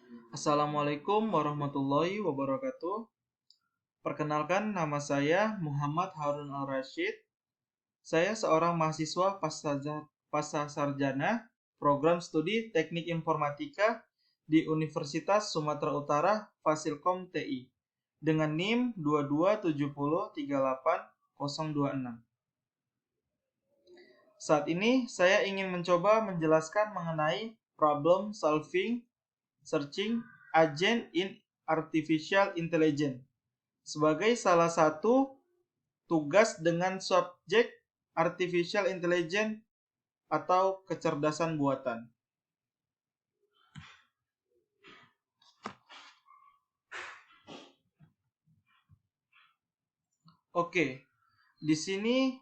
Assalamualaikum warahmatullahi wabarakatuh. Perkenalkan, nama saya Muhammad Harun Al-Rashid. Saya seorang mahasiswa pascasarjana program studi Teknik Informatika di Universitas Sumatera Utara, Fasilkom TI, dengan NIM 227038026. Saat ini saya ingin mencoba menjelaskan mengenai problem solving searching agent in artificial intelligence sebagai salah satu tugas dengan subjek artificial intelligence atau kecerdasan buatan. Oke, di sini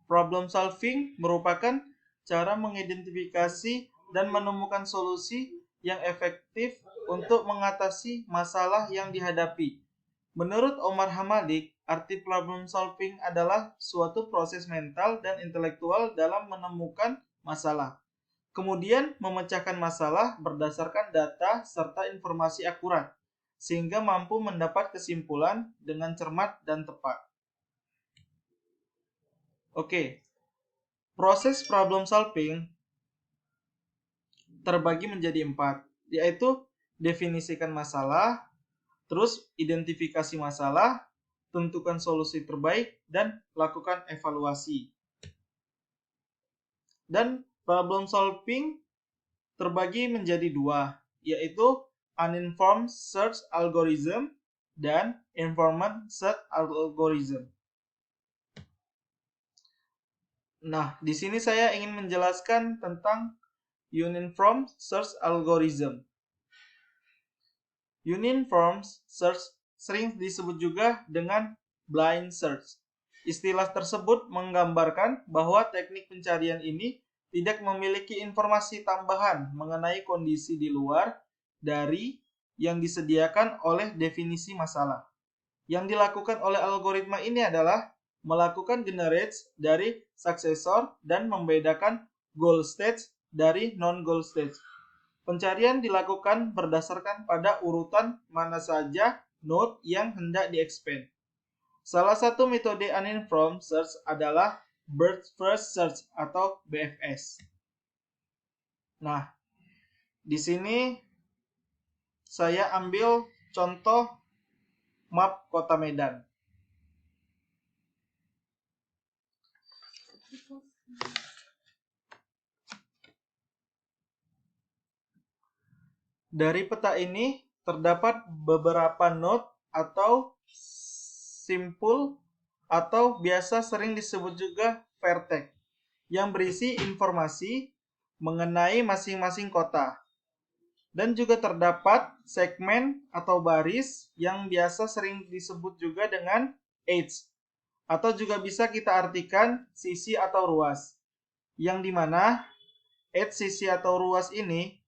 problem solving merupakan cara mengidentifikasi dan menemukan solusi yang efektif untuk mengatasi masalah yang dihadapi. Menurut Omar Hamalik, arti problem solving adalah suatu proses mental dan intelektual dalam menemukan masalah. Kemudian memecahkan masalah berdasarkan data serta informasi akurat, sehingga mampu mendapat kesimpulan dengan cermat dan tepat. Oke, proses problem solving terbagi menjadi 4, yaitu definisikan masalah, terus identifikasi masalah, tentukan solusi terbaik, dan lakukan evaluasi. Dan problem solving terbagi menjadi 2, yaitu uninformed search algorithm dan informed search algorithm. Nah, di sini saya ingin menjelaskan tentang uninformed search algorithm. Uninformed search sering disebut juga dengan blind search. Istilah tersebut menggambarkan bahwa teknik pencarian ini tidak memiliki informasi tambahan mengenai kondisi di luar dari yang disediakan oleh definisi masalah. Yang dilakukan oleh algoritma ini adalah melakukan generate dari successor dan membedakan goal stage dari non-goal stage. Pencarian dilakukan berdasarkan pada urutan mana saja node yang hendak di-expand. Salah satu metode uninformed search adalah Breadth First Search atau BFS. Nah, di sini saya ambil contoh map Kota Medan. Dari peta ini terdapat beberapa node atau simpul atau biasa sering disebut juga vertex yang berisi informasi mengenai masing-masing kota. Dan juga terdapat segmen atau baris yang biasa sering disebut juga dengan edge atau juga bisa kita artikan sisi atau ruas. Yang dimana edge, sisi atau ruas ini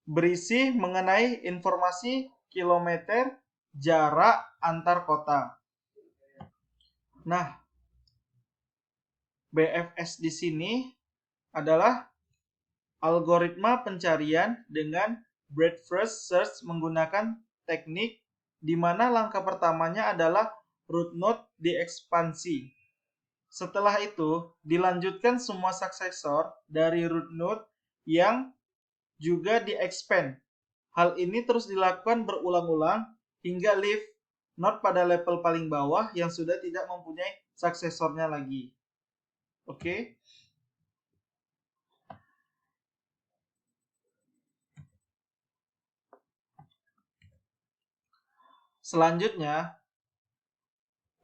berisi mengenai informasi kilometer jarak antar kota. Nah, BFS di sini adalah algoritma pencarian dengan breadth first search menggunakan teknik di mana langkah pertamanya adalah root node diekspansi. Setelah itu, dilanjutkan semua suksesor dari root node yang juga di-expand. Hal ini terus dilakukan berulang-ulang hingga leaf node pada level paling bawah yang sudah tidak mempunyai suksesornya lagi. Oke. Selanjutnya,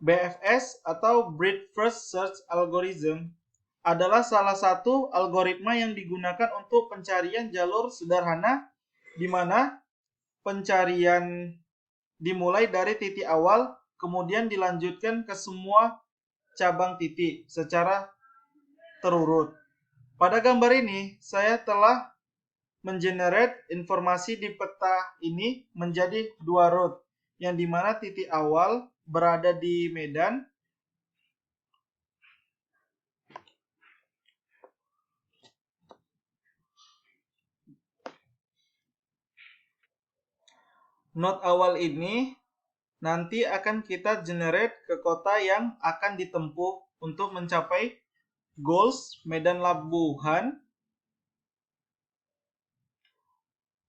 BFS atau Breadth First Search Algorithm adalah salah satu algoritma yang digunakan untuk pencarian jalur sederhana di mana pencarian dimulai dari titik awal kemudian dilanjutkan ke semua cabang titik secara terurut. Pada gambar ini, saya telah mengenerate informasi di peta ini menjadi 2 root, yang dimana titik awal berada di Medan, Node awal ini nanti akan kita generate ke kota yang akan ditempuh untuk mencapai goals Medan Labuhan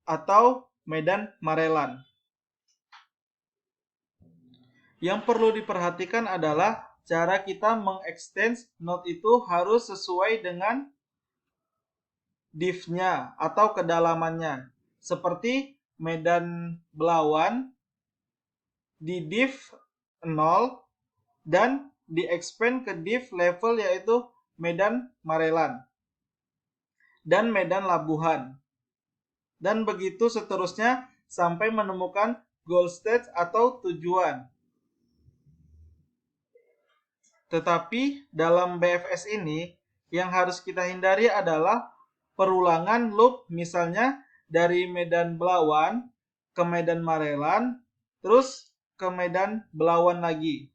atau Medan Marelan. Yang perlu diperhatikan adalah cara kita mengextend node itu harus sesuai dengan div-nya atau kedalamannya. Seperti Medan Belawan di div 0 dan di-expand ke div level yaitu Medan Marelan dan Medan Labuhan. Dan begitu seterusnya sampai menemukan goal state atau tujuan. Tetapi dalam BFS ini yang harus kita hindari adalah perulangan loop, misalnya dari Medan Belawan ke Medan Marelan, terus ke Medan Belawan lagi.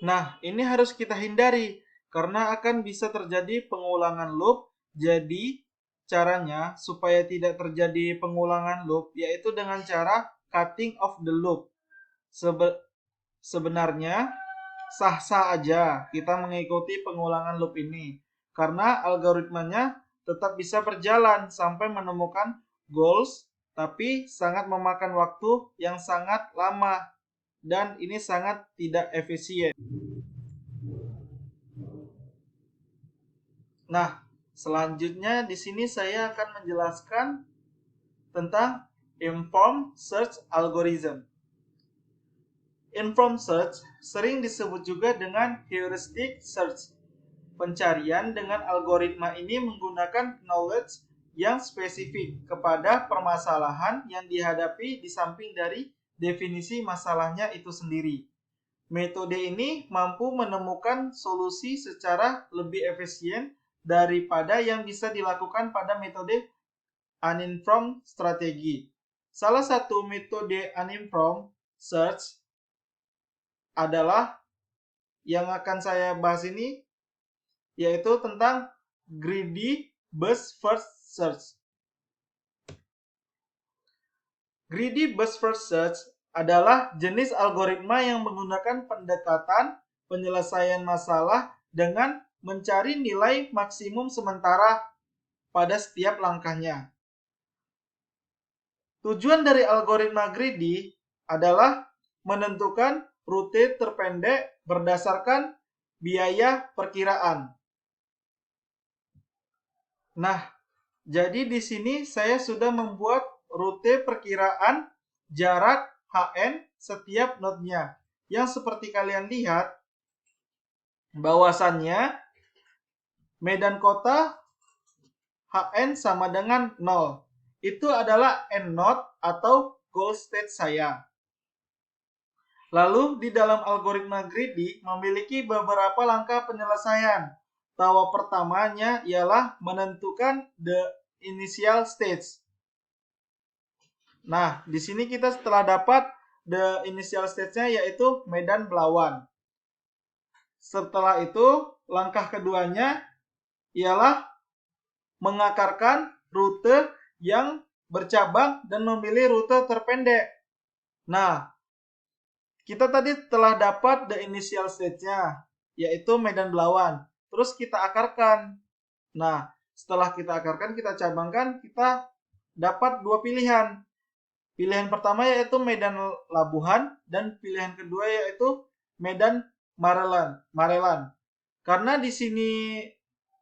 Nah, ini harus kita hindari karena akan bisa terjadi pengulangan loop. Jadi, caranya supaya tidak terjadi pengulangan loop yaitu dengan cara cutting of the loop. Sebenarnya sah-sah aja kita mengikuti pengulangan loop ini karena algoritmanya tetap bisa berjalan sampai menemukan goals, tapi sangat memakan waktu yang sangat lama dan ini sangat tidak efisien. Nah, selanjutnya di sini saya akan menjelaskan tentang informed search algorithm. Informed search sering disebut juga dengan heuristic search. Pencarian dengan algoritma ini menggunakan knowledge yang spesifik kepada permasalahan yang dihadapi di samping dari definisi masalahnya itu sendiri. Metode ini mampu menemukan solusi secara lebih efisien daripada yang bisa dilakukan pada metode uninformed strategi. Salah satu metode uninformed search adalah yang akan saya bahas ini, yaitu tentang greedy burst first search. Greedy burst first search adalah jenis algoritma yang menggunakan pendekatan penyelesaian masalah dengan mencari nilai maksimum sementara pada setiap langkahnya. Tujuan dari algoritma greedy adalah menentukan rute terpendek berdasarkan biaya perkiraan. Nah, jadi di sini saya sudah membuat rute perkiraan jarak HN setiap node-nya. Yang seperti kalian lihat, bahwasannya medan kota HN sama dengan 0. Itu adalah end node atau goal state saya. Lalu di dalam algoritma greedy memiliki beberapa langkah penyelesaian. Tahap pertamanya ialah menentukan the initial stage. Nah, di sini kita setelah dapat the initial stage-nya yaitu Medan Belawan. Setelah itu, langkah keduanya ialah mengakarkan rute yang bercabang dan memilih rute terpendek. Nah, kita tadi telah dapat the initial stage-nya, yaitu Medan Belawan. Terus kita akarkan. Nah, setelah kita akarkan, kita cabangkan, kita dapat dua pilihan. Pilihan pertama yaitu Medan Labuhan dan pilihan kedua yaitu Medan Marelan. Karena di sini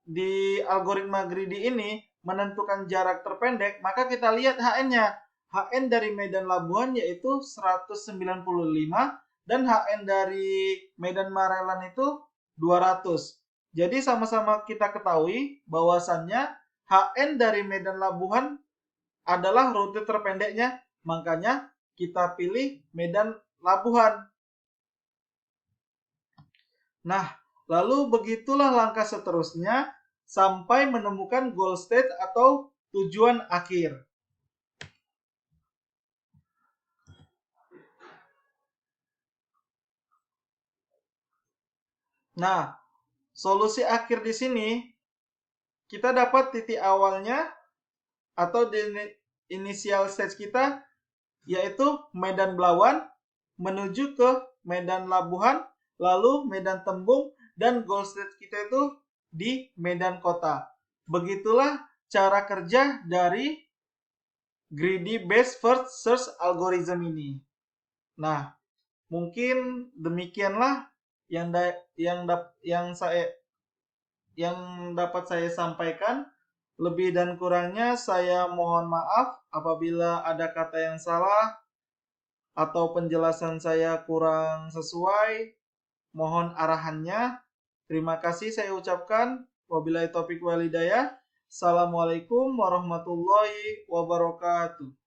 di algoritma greedy ini menentukan jarak terpendek, maka kita lihat HN-nya. HN dari Medan Labuhan yaitu 195 dan HN dari Medan Marelan itu 200. Jadi sama-sama kita ketahui bahwasannya HN dari Medan Labuhan adalah rute terpendeknya, makanya kita pilih Medan Labuhan. Nah, lalu begitulah langkah seterusnya sampai menemukan goal state atau tujuan akhir. Nah, solusi akhir di sini kita dapat titik awalnya atau initial stage kita yaitu Medan Belawan menuju ke Medan Labuhan, lalu Medan Tembung, dan goal stage kita itu di Medan Kota. Begitulah cara kerja dari Greedy Best First Search Algorithm ini. Nah, mungkin demikianlah yang dapat saya sampaikan. Lebih dan kurangnya saya mohon maaf apabila ada kata yang salah atau penjelasan saya kurang sesuai. Mohon arahannya. Terima kasih saya ucapkan. Wabillahi taufiq wal hidayah. Assalamualaikum warahmatullahi wabarakatuh.